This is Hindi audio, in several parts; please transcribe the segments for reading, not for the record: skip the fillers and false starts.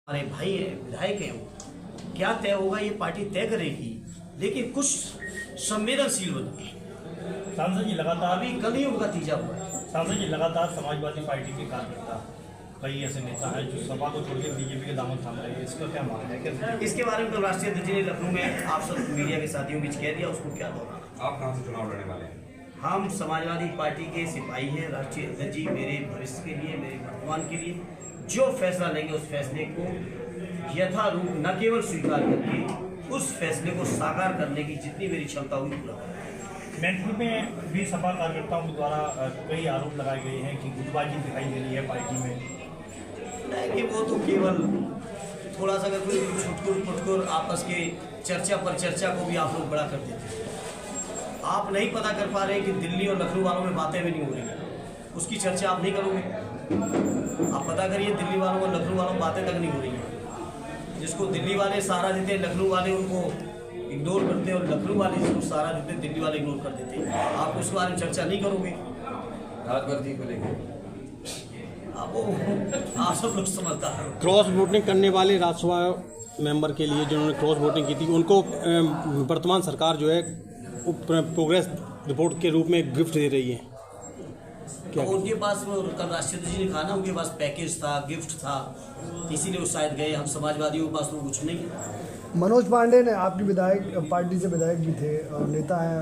हमारे भाई हैं, विधायक हैं, क्या तय होगा ये पार्टी तय करेगी, लेकिन कुछ संवेदनशील बने। सांसद जी लगातार अभी कल ही उनका तीजा हुआ है। सांसद जी लगातार समाजवादी पार्टी के कार्यकर्ता कई ऐसे नेता हैं जो सपा को छोड़कर बीजेपी के दामन थाम रहे हैं, इसका क्या मानना है? इसके बारे में कल राष्ट्रीय अध्यक्ष ने लखनऊ में आप सब मीडिया के साथियों के बीच कह दिया, उसको क्या दोहराना। आप कहाँ से चुनाव लड़ने वाले हैं? हम समाजवादी पार्टी के सिपाही हैं। राष्ट्रीय अध्यक्ष जी मेरे भविष्य के लिए, मेरे वर्तमान के लिए जो फैसला लेंगे उस फैसले को यथारूप न केवल स्वीकार करके उस फैसले को साकार करने की जितनी मेरी क्षमता होगी पूरा करेंगे। मैनपुर में भी सपा कार्यकर्ताओं के द्वारा कई आरोप लगाए गए हैं कि गुटबाजी दिखाई दे रही है पार्टी में। कि वो तो केवल थोड़ा सा अगर कोई छुटकुर फुटकुर आपस के चर्चा पर चर्चा को भी आप लोग बड़ा कर देते हैं। आप नहीं पता कर पा रहे हैं कि दिल्ली और लखनऊ वालों में बातें भी नहीं हो रही, उसकी चर्चा आप नहीं करोगे। आप पता करिए दिल्ली वालों और लखनऊ वालों में बातें तक नहीं हो रही हैं। जिसको दिल्ली वाले सहारा देते हैं, लखनऊ वाले उनको इग्नोर करते हैं, और लखनऊ वाले जिसको सहारा देते हैं, दिल्ली वाले इग्नोर कर देते हैं। आप उस बारे में चर्चा नहीं करोगे। राजवर्दी को लेकर आप सब लोग समझदार हैं। क्रॉस वोटिंग करने वाले राज्यसभा मेंबर के लिए जिन्होंने क्रॉस वोटिंग की थी, उनको वर्तमान सरकार जो है प्रोग्रेस रिपोर्ट के रूप में गिफ्ट दे रही है। क्या उनके पास कल राष्ट्रपति जी ने कहा ना, उनके पास पैकेज था, गिफ्ट था, इसीलिए वो शायद गए। हम समाजवादियों के पास तो कुछ नहीं है। मनोज पांडे ने, आपकी विधायक पार्टी से विधायक भी थे और नेता हैं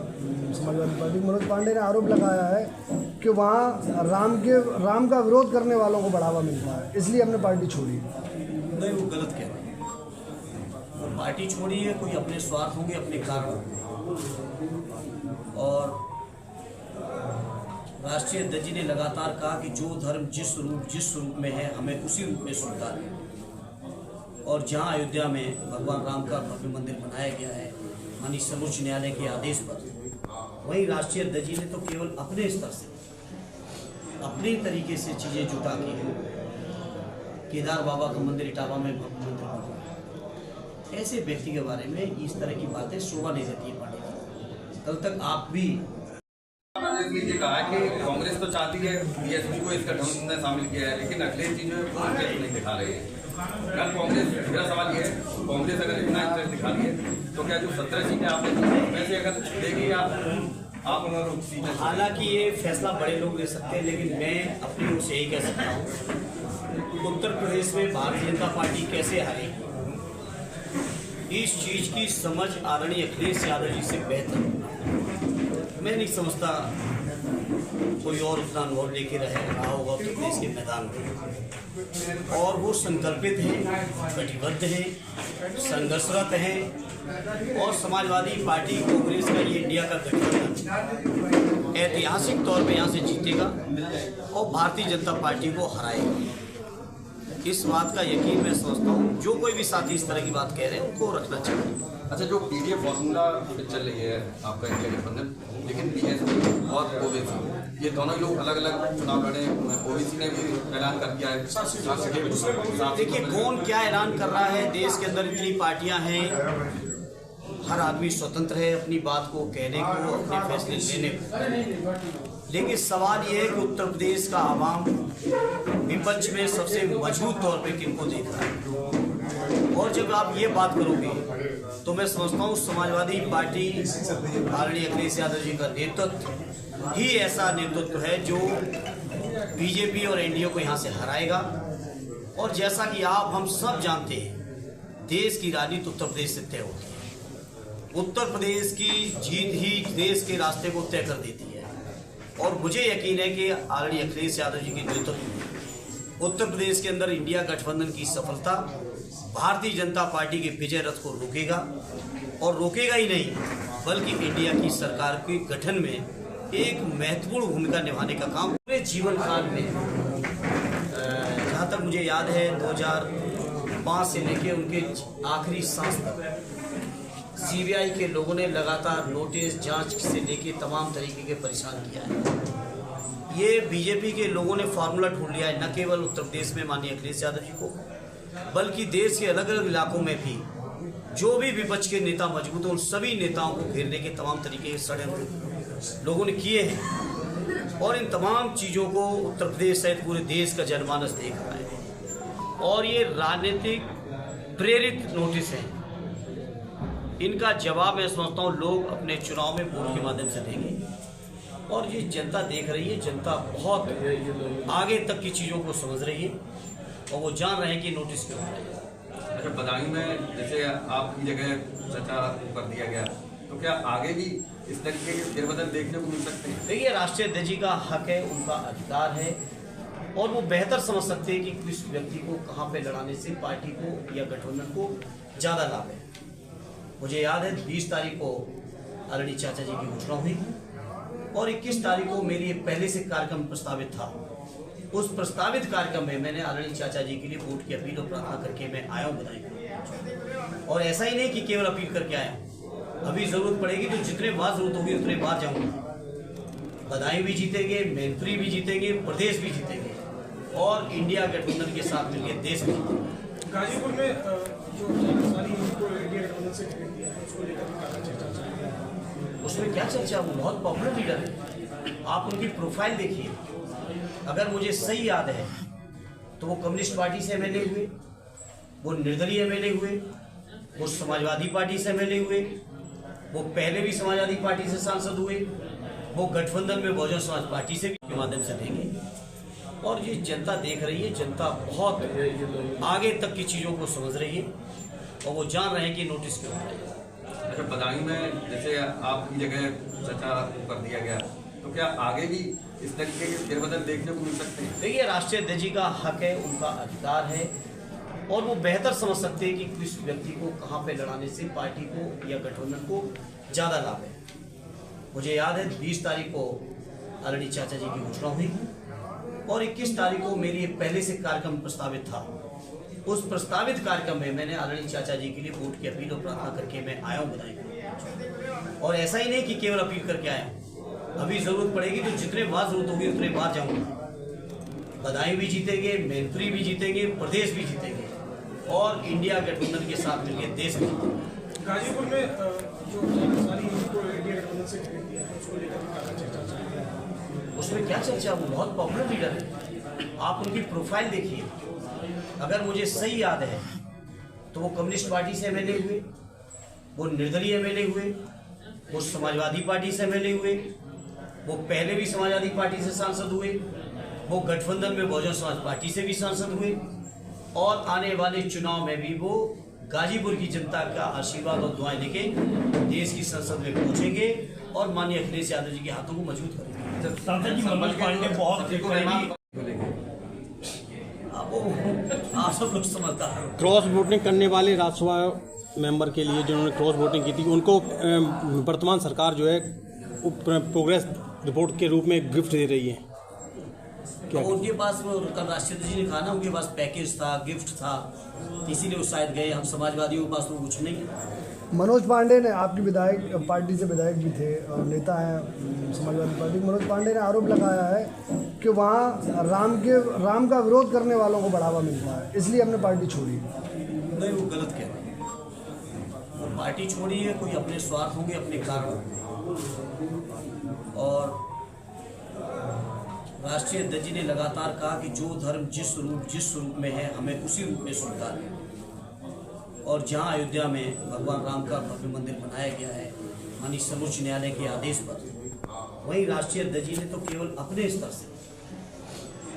समाजवादी पार्टी, मनोज पांडे ने आरोप लगाया है कि वहाँ राम का विरोध करने वालों को बढ़ावा मिलता है, इसलिए हमने पार्टी छोड़ी। नहीं, वो गलत कह रहे हैं। वो पार्टी छोड़ी है, कोई अपने स्वार्थ होंगे, अपने कारण होंगे। और राष्ट्रीय अध्यक्ष जी ने लगातार कहा कि जो धर्म जिस स्वरूप में है, हमें उसी रूप में स्वीकार है। और जहां अयोध्या में भगवान राम का भव्य मंदिर बनाया गया है माननीय सर्वोच्च न्यायालय के आदेश पर, वहीं राष्ट्रीय अध्यक्ष जी ने तो केवल अपने स्तर से, अपने तरीके से चीज़ें जुटा के केदार बाबा का मंदिर इटावा में भव्य मंदिर बना। ऐसे व्यक्ति के बारे में इस तरह की बातें शोभा नहीं देती है पार्टी की। कल तक आप भी ये कहा है कि कांग्रेस तो चाहती है बीएसपी को इस गठबंधन में शामिल किया है, लेकिन अखिलेश जी जो है वो इंटरेस्ट नहीं दिखा रहे हैं। अगर कांग्रेस, मेरा सवाल ये है, कांग्रेस अगर इतना इंटरेस्ट दिखा रही है तो क्या जो 17 सीटें आपने वैसे अगर देगी आप सीटें? हालांकि ये फैसला बड़े लोग ले सकते हैं, लेकिन मैं अपनी ओर से यही कह सकता हूँ, उत्तर प्रदेश में भारतीय जनता पार्टी कैसे हारेगी, इस चीज की समझ आदरणीय अखिलेश यादव जी से बेहतर मैं नहीं समझता कोई और उतना अनुभव लेके रहा होगा उत्तर प्रदेश के मैदान में। और वो संकल्पित हैं, कटिबद्ध हैं, संघर्षरत हैं, और समाजवादी पार्टी कांग्रेस का ये इंडिया का गठबंधन ऐतिहासिक तौर पे यहाँ से जीतेगा और भारतीय जनता पार्टी को हराएगा। इस बात का यकीन मैं समझता हूँ। जो कोई भी साथी इस तरह की बात कह रहे हैं उनको रखना चाहिए। अच्छा, जो पीडीएफ फॉर्मूला चल रही है आपका इंडिया गठबंधन, लेकिन बीएसपी और ओबीसी ये दोनों लोग अलग अलग चुनाव लड़े। ओबीसी ने भी ऐलान कर दिया है। देखिए, कौन क्या ऐलान कर रहा है, देश के अंदर इतनी पार्टियां हैं, हर आदमी स्वतंत्र है अपनी बात को कहने को, अपने फैसले लेने को। लेकिन सवाल ये है कि उत्तर प्रदेश का आवाम विपक्ष में सबसे मजबूत तौर पे किनको देख रहा है। और जब आप ये बात करोगे तो मैं समझता हूँ समाजवादी पार्टी आदरणीय अखिलेश यादव जी का नेतृत्व ही ऐसा नेतृत्व है जो बीजेपी और एनडीए को यहाँ से हराएगा। और जैसा कि हम सब जानते हैं, देश की राजनीति उत्तर प्रदेश से तय होती है। उत्तर प्रदेश की जीत ही देश के रास्ते को तय कर देती है। और मुझे यकीन है कि आदरणीय अखिलेश यादव जी के नेतृत्व में उत्तर प्रदेश के अंदर इंडिया गठबंधन की सफलता भारतीय जनता पार्टी के विजय रथ को रोकेगा, और रोकेगा ही नहीं बल्कि इंडिया की सरकार के गठन में एक महत्वपूर्ण भूमिका निभाने का काम पूरे जीवन काल में, जहाँ तक मुझे याद है 2005 से लेकर उनके आखिरी सांस तक सीबीआई के लोगों ने लगातार नोटिस, जांच से लेके तमाम तरीके के परेशान किया है। ये बीजेपी के लोगों ने फार्मूला ढूंढ लिया है, न केवल उत्तर प्रदेश में माननीय अखिलेश यादव जी को, बल्कि देश के अलग अलग इलाकों में भी जो भी विपक्ष के नेता मजबूत हैं उन सभी नेताओं को घेरने के तमाम तरीके के षड्यंत्र लोगों ने किए हैं। और इन तमाम चीज़ों को उत्तर प्रदेश सहित पूरे देश का जनमानस देख रहा है। और ये राजनीतिक प्रेरित नोटिस है। इनका जवाब मैं समझता हूँ लोग अपने चुनाव में वोट के माध्यम से देंगे। और ये जनता देख रही है, जनता बहुत आगे तक की चीज़ों को समझ रही है और वो जान रहे हैं कि नोटिस क्यों है। अच्छा, बदायूं में जैसे आपकी जगह चर्चा कर दिया गया, तो क्या आगे भी इस तरीके के फेरबदल देखने को मिल सकते हैं? देखिए, राष्ट्रीय अध्यक्ष जी का हक है, उनका अधिकार है और वो बेहतर समझ सकते हैं कि किस व्यक्ति को कहाँ पे लड़ाने से पार्टी को या गठबंधन को ज़्यादा लाभ है। मुझे याद है 20 तारीख को आदरणीय चाचा जी की घोषणा हुई और 21 तारीख को मेरी पहले से कार्यक्रम प्रस्तावित था। उस प्रस्तावित कार्यक्रम में मैंने आदरणीय चाचा जी के लिए वोट की अपील और प्रार्थना करके मैं आया हूँ बधाई। और ऐसा ही नहीं कि केवल अपील करके आया हूँ, अभी जरूरत पड़ेगी तो जितने बार जरूरत होगी उतने बार जाऊँगा। बदायूं भी जीतेंगे, मैनपुरी भी जीतेंगे, प्रदेश भी जीतेंगे और इंडिया गठबंधन के साथ मिलकर देश भी जीतेंगे। गाजीपुर में जो सारी को इंडिया गठबंधन से खरीद दिया है, उसको लेकर काफी चर्चा चल रही है। उसमें क्या चर्चा, वो बहुत पॉपुलर लीडर है। आप उनकी प्रोफाइल देखिए। अगर मुझे सही याद है तो वो कम्युनिस्ट पार्टी से एमएलए हुए, वो निर्दलीय एमएलए हुए, वो समाजवादी पार्टी से एमएलए हुए, वो पहले भी समाजवादी पार्टी से सांसद हुए, वो गठबंधन में बहुजन समाज पार्टी से भी माध्यम से देंगे। और ये जनता देख रही है, जनता बहुत आगे तक की चीज़ों को समझ रही है और वो जान रहे हैं कि नोटिस क्यों है। अच्छा, बदायूं में जैसे आपकी जगह चर्चा कर दिया गया, तो क्या आगे भी इस तरीके के फेरबदल देखने को मिल सकते हैं? देखिए, राष्ट्रीय अध्यक्ष जी का हक है, उनका अधिकार है और वो बेहतर समझ सकते हैं कि किस व्यक्ति को कहाँ पे लड़ाने से पार्टी को या गठबंधन को ज़्यादा लाभ है। मुझे याद है 20 तारीख को आदरणीय चाचा जी की घोषणा हुई और 21 तारीख को मेरी पहले से कार्यक्रम प्रस्तावित था। उस प्रस्तावित कार्यक्रम में मैंने आदरणीय चाचा जी के लिए वोट की अपील और प्रार्थना करके मैं आया हूँ बधाई। और ऐसा ही नहीं कि केवल अपील करके आया हूँ, अभी जरूरत पड़ेगी तो जितने बार जरूरत होगी उतने बार जाऊँगा। बदायूं भी जीतेंगे, मैनपुरी भी जीतेंगे, प्रदेश भी जीतेंगे और इंडिया गठबंधन के साथ मिलकर देश भी जीतेंगे। गाजीपुर में जो सारी को इंडिया गठबंधन से खरीद दिया है, उसको लेकर काफी चर्चा चल रही है। उसमें क्या चर्चा, वो बहुत पॉपुलर लीडर है। आप उनकी प्रोफाइल देखिए। अगर मुझे सही याद है तो वो कम्युनिस्ट पार्टी से एमएलए हुए, वो निर्दलीय एमएलए हुए, वो समाजवादी पार्टी से एमएलए हुए, वो पहले भी समाजवादी पार्टी से सांसद हुए, वो गठबंधन में बहुजन समाज पार्टी से भी सांसद हुए और आने वाले चुनाव में भी वो गाजीपुर की जनता का आशीर्वाद और दुआएं लेके देश की संसद में पहुंचेंगे और माननीय अखिलेश यादव जी के हाथों को मजबूत करेंगे। सांसद जी मनोज पांडे बहुत आप सब लोग समझदार हैं। क्रॉस वोटिंग करने वाले राज्यसभा मेंबर के लिए जिन्होंने क्रॉस वोटिंग की थी उनको वर्तमान सरकार जो है प्रोग्रेस रिपोर्ट के रूप में गिफ्ट दे रही है। तो उनके पास वो कल राष्ट्रपति जी ने कहा ना, उनके पास पैकेज था, गिफ्ट था, इसीलिए वो शायद गए। हम समाजवादियों के पास तो कुछ नहीं है। मनोज पांडे ने, आपकी विधायक पार्टी से विधायक भी थे और नेता हैं समाजवादी पार्टी, मनोज पांडे ने आरोप लगाया है कि वहाँ राम का विरोध करने वालों को बढ़ावा मिलता है, इसलिए हमने पार्टी छोड़ी। नहीं, वो गलत कह रहे हैं। वो पार्टी छोड़ी है, कोई अपने स्वार्थ होंगे, अपने कारण होंगे। और राष्ट्रीय अध्यक्ष जी ने लगातार कहा कि जो धर्म जिस स्वरूप में है हमें उसी रूप में स्वीकार है। और जहां अयोध्या में भगवान राम का भव्य मंदिर बनाया गया है माननीय सर्वोच्च न्यायालय के आदेश पर, वहीं राष्ट्रीय अध्यक्ष जी ने तो केवल अपने स्तर से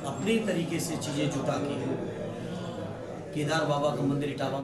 अपने तरीके से चीज़ें जुटा के केदार बाबा का मंदिर इटावा